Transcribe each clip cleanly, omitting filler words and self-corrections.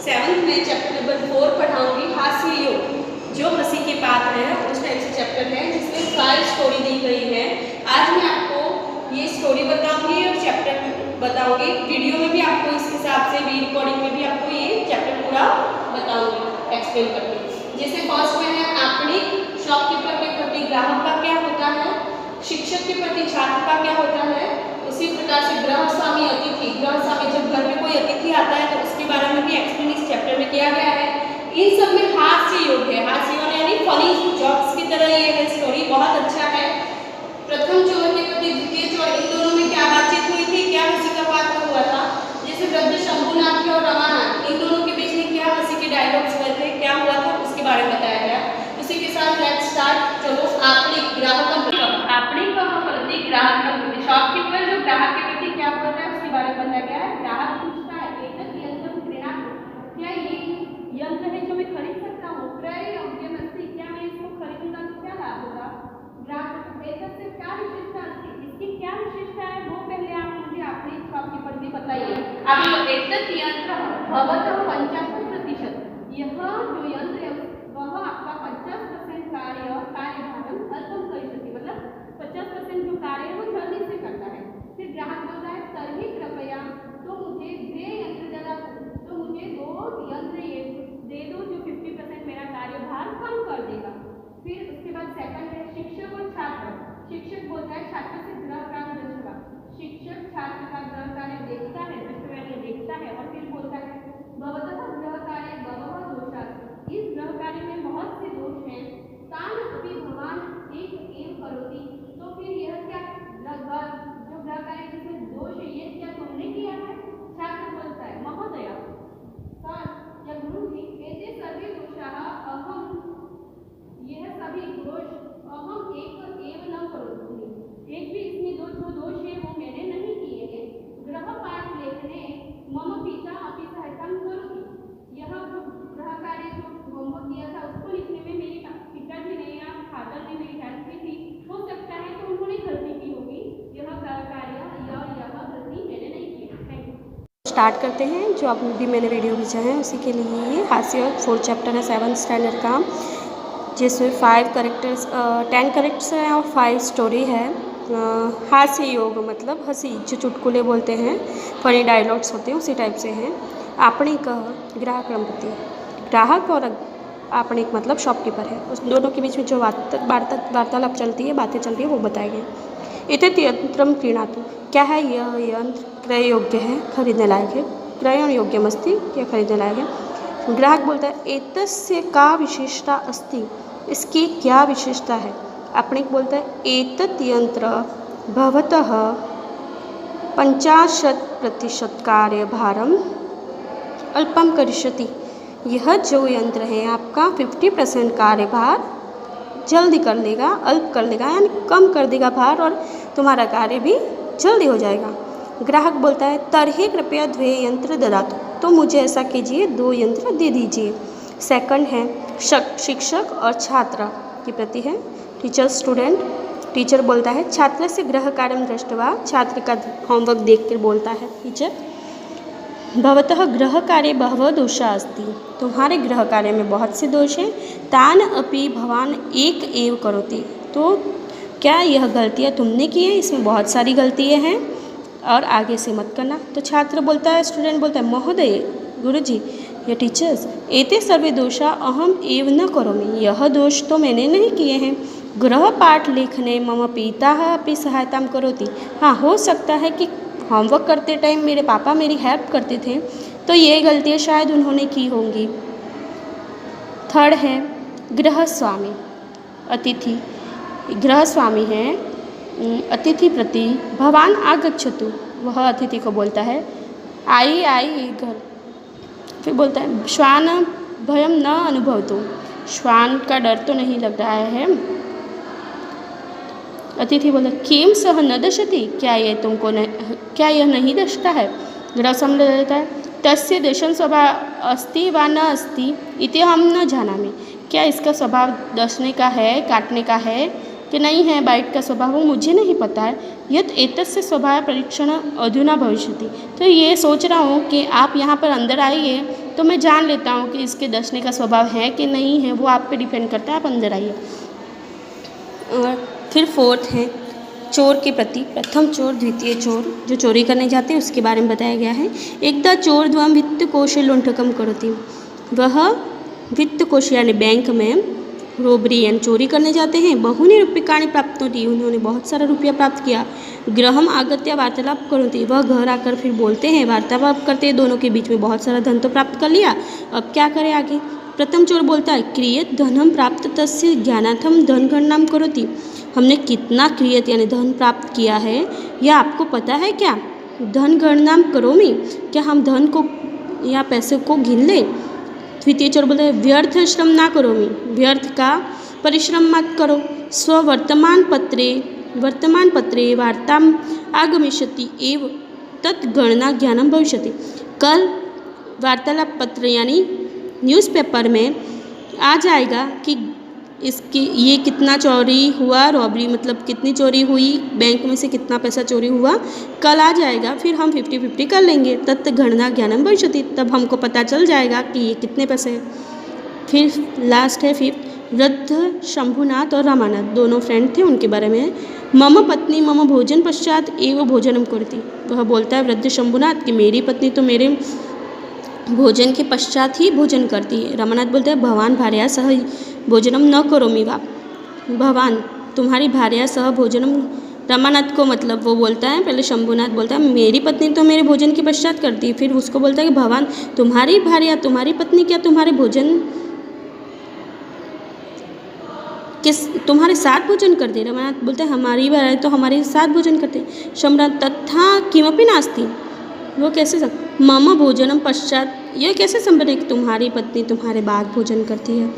7th में chapter number 4 पढ़ाऊंगी, हास्य योग, जो हंसी के पात्र है उस टाइप से चैप्टर है जिसमें 5 स्टोरी दी गई है। आज मैं आपको ये स्टोरी बताऊंगी और चैप्टर बताऊंगी। वीडियो में भी आपको इस हिसाब से भी, रिकॉर्डिंग में भी आपको ये चैप्टर पूरा बताऊंगी एक्सप्लेन करके। जैसे फर्स्ट में है आपणिक, शॉपकीपर के प्रति ग्राहक का क्या होता है, शिक्षक के प्रति छात्र का क्या होता है। उसी प्रकार से ग्रह स्वामी अतिथि, ग्रह स्वामी जब घर में कोई अतिथि आता है तो उसके बारे में भी एक्सप्लेन इस चैप्टर में किया गया है। इन सब में हास्य योग है, हास्य योग यानी फनी जॉक्स की तरह ये है स्टोरी, बहुत अच्छा है। प्रथम चोर के प्रति द्वितीय चोर, इन दोनों में क्या बातचीत हुई थी, क्या हंसी का पात्र हुआ था। जैसे वृद्ध शंभुनाथ और रमानाथ, इन दोनों के बीच में क्या हंसी के डायलॉग्स हुए थे, क्या हुआ था उसके बारे में बताया गया। उसी के साथ लेट्स स्टार्ट। चलो, आपणिक, ग्राहक का आपणिक का प्रति ग्राहक का प्रति, शॉपकीपर जो ग्राहक के प्रति क्या बोल रहा है उसके बारे में बताया गया है। ग्राहक पूछता है एतत् यंत्रं क्रीणातु, क्या ये यंत्र है जो मैं खरीद सकता हूँ। क्रय योग्यमस्ति, क्या मैं इसको खरीदूंगा तो क्या लाभ होगा। ग्राहक एतत् से क्या विशेषता है, इसकी क्या विशेषता है वो पहले आप मुझे अपने शॉपकीपर से बताइए। आप एतत् यंत्र भवतः 50%, यह जो यंत्र है वह आपका 50% कार्यभारम अल्पम करिष्यति, मतलब 50% जो कार्य है वो जल्दी से करता है। फिर ग्राहक बोलता है तर्हि कृपया, तो मुझे ग्रे यंत्र जला, तो मुझे 2 यंत्र ये दे दो जो 50% मेरा कार्यभार कम कर देगा। फिर उसके बाद सेकंड है शिक्षक और छात्र। शिक्षक बोलता है छात्र से गृह कार्य दृष्टवा, शिक्षक छात्र का गृह कार्य देखता है, दृष्टवा देखता है और फिर बोलता है भवतः गृह कार्य बहवः दोषाः, इस गृह कार्य में बहुत से दोष हैं। तान अपि भवान एक एव करोति, तो फिर यह क्या जो गृह कार्य जिसमें दोष है ये क्या तुमने किया है। छात्र बोलता है महोदया सर या गुरुजी एते सर्वे दोषाः अहम, यह सभी दोष अहम एक एव न करोमि, एक भी इसमें जो दोष है वो मैंने नहीं किए हैं। गृह पाठ लेखने मम पिता अपि सहायतां करोति, यह जो गृह कार्य जो होमवर्क दिया था उसको लिखने में मेरे पिताजी ने या फादर ने मेरी हेल्प की थी, हो सकता है तो उन्होंने गलती की होगी। यह गृह कार्य या यह गलती मैंने नहीं की है। Thank you. स्टार्ट करते हैं। जो अभी मैंने वीडियो भेजा है उसी के लिए ये हास्य 4 चैप्टर है 7th स्टैंडर्ड का, जिसमें 10 करेक्टर्स हैं और 5 स्टोरी है। हास्य योग मतलब हंसी, जो चुटकुले बोलते हैं, फनी डायलॉग्स होते हैं उसी टाइप से हैं। आपणिक, ग्राहक प्रति, ग्राहक और आपणिक मतलब शॉपकीपर है, उस दोनों के बीच में जो वार्तालाप चलती है, बातें चलती है वो बताए गए। एतत् यंत्रं क्रीणातु, क्या है यह यंत्र, क्रय योग्य है, खरीदने लायक है। क्रयण योग्यमस्ति, यह खरीदने लायक है। ग्राहक बोलता है एतस्य का विशेषता अस्ति, इसकी क्या विशेषता है। आपणिक बोलता है एतत् यंत्र भवतः 50% कार्यभारम अल्पम करिष्यति, यह जो यंत्र है आपका 50% कार्यभार जल्दी कर लेगा, अल्प कर लेगा यानी कम कर देगा भार, और तुम्हारा कार्य भी जल्दी हो जाएगा। ग्राहक बोलता है तर्हि कृपया 2 यंत्र ददातु, तो मुझे ऐसा कीजिए 2 यंत्र दे दीजिए। सेकंड है शिक्षक और छात्र के प्रति है, टीचर स्टूडेंट। टीचर बोलता है छात्र से गृह कार्यं दृष्ट्वा, छात्र का होमवर्क देख कर बोलता है टीचर भवतः गृह कार्ये बहवः दोषाः अस्ति, तुम्हारे गृह कार्य में बहुत से दोष हैं। तान अपि भवान एक एव करोति, तो क्या यह गलतियाँ तुमने की है, इसमें बहुत सारी गलतियाँ हैं और आगे से मत करना। तो छात्र बोलता है, स्टूडेंट बोलता है महोदय, गुरुजी या टीचर्स एते सर्वे दोषा अहम एव न करोमि, यह दोष तो मैंने नहीं किए हैं। गृह पाठ लेखने मम पिता अपि सहायतां करोति, हाँ हो सकता है कि होमवर्क करते टाइम मेरे पापा मेरी हेल्प करते थे, तो ये गलतियाँ शायद उन्होंने की होंगी। थर्ड है गृह स्वामी अतिथि, गृह स्वामी है अतिथि प्रति भवान आगच्छतु, वह अतिथि को बोलता है आइए घर। फिर बोलता है श्वान भयम न अनुभवतु, श्वान का डर तो नहीं लग रहा है। अतिथि बोला किम सह न दशति, क्या यह नहीं दशता है। गृह स्वामी देता है तस्य दशन स्वभाव अस्ति वा न अस्ति इति हम न जानामि, क्या इसका स्वभाव दसने का है, काटने का है कि नहीं है बाइट का स्वभाव, वो मुझे नहीं पता है। यत् एतस्य स्वभाव परीक्षण अधुना भविष्यति। तो ये सोच रहा हूँ कि आप यहाँ पर अंदर आइए तो मैं जान लेता हूँ कि इसके डसने का स्वभाव है कि नहीं है, वो आप पे डिपेंड करता है। आप अंदर आइए। और फिर फोर्थ है चोर के प्रति। प्रथम चोर द्वितीय चोर, जो चोरी करने जाते हैं उसके बारे में बताया गया है। एकदा चोर द्वम वित्तकोशे लुण्ठकम करोति। वह वित्तकोश यानी बैंक में रोबरी यानी चोरी करने जाते हैं। बहुनि रूप्यकाणि प्राप्नोति, उन्होंने बहुत सारा रुपया प्राप्त किया। गृहम आगत्य वार्तालाप करोति, वह घर आकर फिर बोलते हैं, वार्तालाप करते हैं, दोनों के बीच में बहुत सारा धन तो प्राप्त कर लिया, अब क्या करें आगे। प्रथम चोर बोलता है क्रियत धनम प्राप्त तस्य ज्ञानार्थम धन गणनाम करोति। हमने कितना क्रियत यानी धन प्राप्त किया है यह आपको पता है क्या। धन गणनाम करोमि, क्या हम धन को या पैसे को गिन लें। द्वितीय चोर बोलते हैं व्यर्थ श्रम ना करोमि, व्यर्थ का परिश्रम मत करो। स्ववर्तमान पत्रे वार्ताम आगमिष्यति एव तत् गणना ज्ञानम भविष्यति। कल वार्तालाप पत्र यानी न्यूज़पेपर में आ जाएगा कि इसकी ये कितना चोरी हुआ, रॉबरी मतलब कितनी चोरी हुई, बैंक में से कितना पैसा चोरी हुआ, कल आ जाएगा, फिर हम 50-50 कर लेंगे। तत् गणना ज्ञानम भविष्यति, तब हमको पता चल जाएगा कि ये कितने पैसे हैं। फिर लास्ट है फिफ्थ, वृद्ध शंभुनाथ और रामानाथ दोनों फ्रेंड थे, उनके बारे में मम पत्नी मम भोजन पश्चात एवं भोजनम करती। वह बोलता है वृद्ध शंभुनाथ कि मेरी पत्नी तो मेरे भोजन के पश्चात ही भोजन करती है। रामानाथ बोलते हैं भवान भार्या सह भोजनम न करोमि वा। भवान तुम्हारी भार्या सह भोजनम, रामानाथ को मतलब वो बोलता है, पहले शंभुनाथ बोलता है मेरी पत्नी तो मेरे भोजन के पश्चात करती है, फिर उसको बोलता है कि भवान तुम्हारी भार्या तुम्हारी पत्नी क्या तुम्हारे भोजन तुम्हारे साथ भोजन करते। रामानाथ बोलते हैं हमारी भार्या तो हमारे साथ भोजन करते। शंभुनाथ तथा किमपि नास्ति, वो कैसे मम भोजनम पश्चात, यह कैसे संभव है कि तुम्हारी पत्नी तुम्हारे बाद भोजन करती है,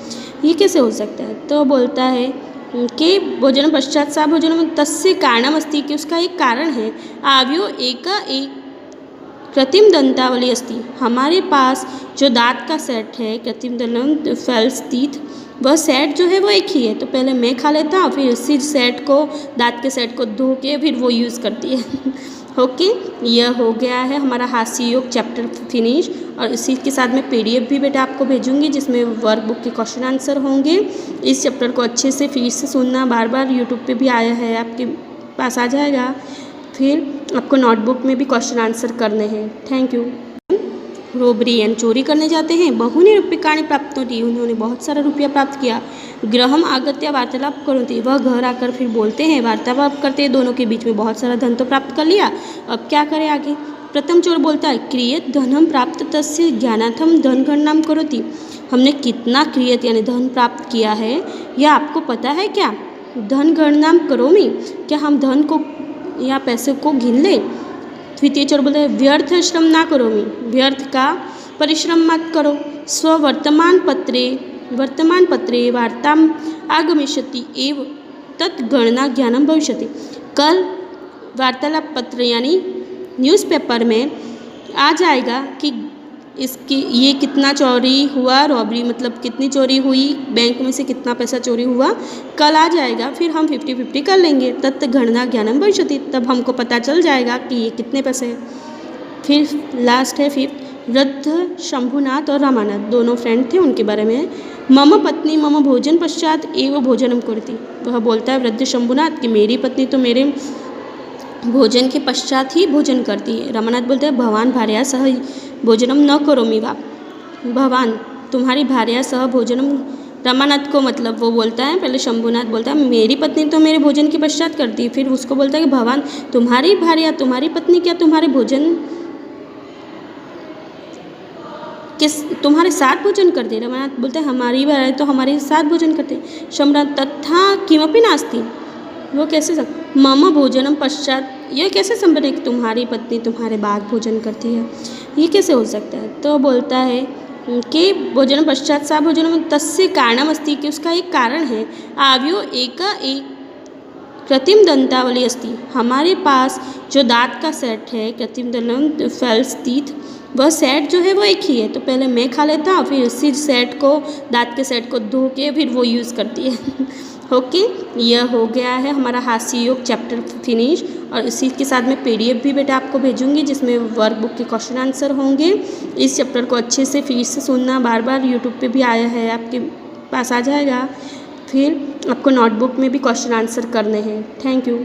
ये कैसे हो सकता है। तो बोलता है कि भोजन पश्चात सा भोजनम तस्य कारणम अस्ति, कि उसका एक कारण है। आव्यो एक कृत्रिम दंतावली अस्ति, हमारे पास जो दांत का सेट है कृत्रिम दंत फेल्स टीथ, वह सेट जो है वो एक ही है। तो पहले मैं खा लेता हूँ, फिर इसी सेट को दांत के सेट को धो के फिर वो यूज़ करती है। ओके, यह हो गया है हमारा हास्य योग चैप्टर फिनिश। और इसी के साथ में PDF भी बेटा आपको भेजूंगी जिसमें वर्कबुक के क्वेश्चन आंसर होंगे। इस चैप्टर को अच्छे से फिर से सुनना, बार बार यूट्यूब पे भी आया है आपके पास आ जाएगा। फिर आपको नोटबुक में भी क्वेश्चन आंसर करने हैं। Thank you. रोबरी यानी चोरी करने जाते हैं। बहुनि रूप्यकाणि प्राप्नोति, उन्होंने बहुत सारा रुपया प्राप्त किया। गृहम आगत्य वार्तालाप करोति, वह घर आकर फिर बोलते हैं, वार्तालाप करते हैं, दोनों के बीच में बहुत सारा धन तो प्राप्त कर लिया, अब क्या करें आगे। प्रथम चोर बोलता है क्रियत धनम प्राप्त तस्य ज्ञानार्थम धन गणनाम करोति। हमने कितना क्रियत यानी धन प्राप्त किया है यह आपको पता है क्या। धन गणनाम करोमि, क्या हम धन को या पैसे को गिन लें। द्वितीय चोर बोलते हैं व्यर्थ श्रम ना करोमि, व्यर्थ का परिश्रम मत करो। स्ववर्तमान पत्रे वार्ताम आगमिष्यति एव तत् गणना ज्ञानम भविष्यति। कल वार्तालाप पत्र यानी न्यूज़पेपर में आ जाएगा कि इसकी ये कितना चोरी हुआ, रॉबरी मतलब कितनी चोरी हुई, बैंक में से कितना पैसा चोरी हुआ, कल आ जाएगा, फिर हम 50-50 कर लेंगे। तत् गणना ज्ञानम भविष्यति, तब हमको पता चल जाएगा कि ये कितने पैसे हैं। फिर लास्ट है फिफ्थ, वृद्ध शंभुनाथ और रामानाथ दोनों फ्रेंड थे, उनके बारे में मम पत्नी मम भोजन पश्चात एवं भोजनम करती। वह बोलता है वृद्ध शंभुनाथ कि मेरी पत्नी तो मेरे भोजन के पश्चात ही भोजन करती है। रामानाथ बोलते हैं भवान भार्या सह भोजनम न करोमि वा। भवान तुम्हारी भार्या सह भोजनम, रामानाथ को मतलब वो बोलता है, पहले शंभुनाथ बोलता है मेरी पत्नी तो मेरे भोजन के पश्चात करती है, फिर उसको बोलता है कि भवान तुम्हारी भार्या तुम्हारी पत्नी क्या तुम्हारे भोजन तुम्हारे साथ भोजन करते। रामानाथ बोलते हैं हमारी भार्या तो हमारे साथ भोजन करते। शंभुनाथ तथा किमपि नास्ति, वो कैसे मम भोजनम पश्चात, यह कैसे संभव है कि तुम्हारी पत्नी तुम्हारे बाद भोजन करती है, ये कैसे हो सकता है। तो बोलता है कि भोजन पश्चात सा भोजनम तस्य कारणम अस्ति, कि उसका एक कारण है। आव्यो एक कृत्रिम दंतावली अस्ति, हमारे पास जो दांत का सेट है कृत्रिम दंत फेल्स टीथ, वह सेट जो है वो एक ही है। तो पहले मैं खा लेता हूँ, फिर इसी सेट को दांत के सेट को धो के फिर वो यूज़ करती है। ओके, यह हो गया है हमारा हास्य योग चैप्टर फिनिश। और इसी के साथ में PDF भी बेटा आपको भेजूंगी जिसमें वर्कबुक के क्वेश्चन आंसर होंगे। इस चैप्टर को अच्छे से फिर से सुनना, बार बार यूट्यूब पे भी आया है आपके पास आ जाएगा। फिर आपको नोटबुक में भी क्वेश्चन आंसर करने हैं। Thank you.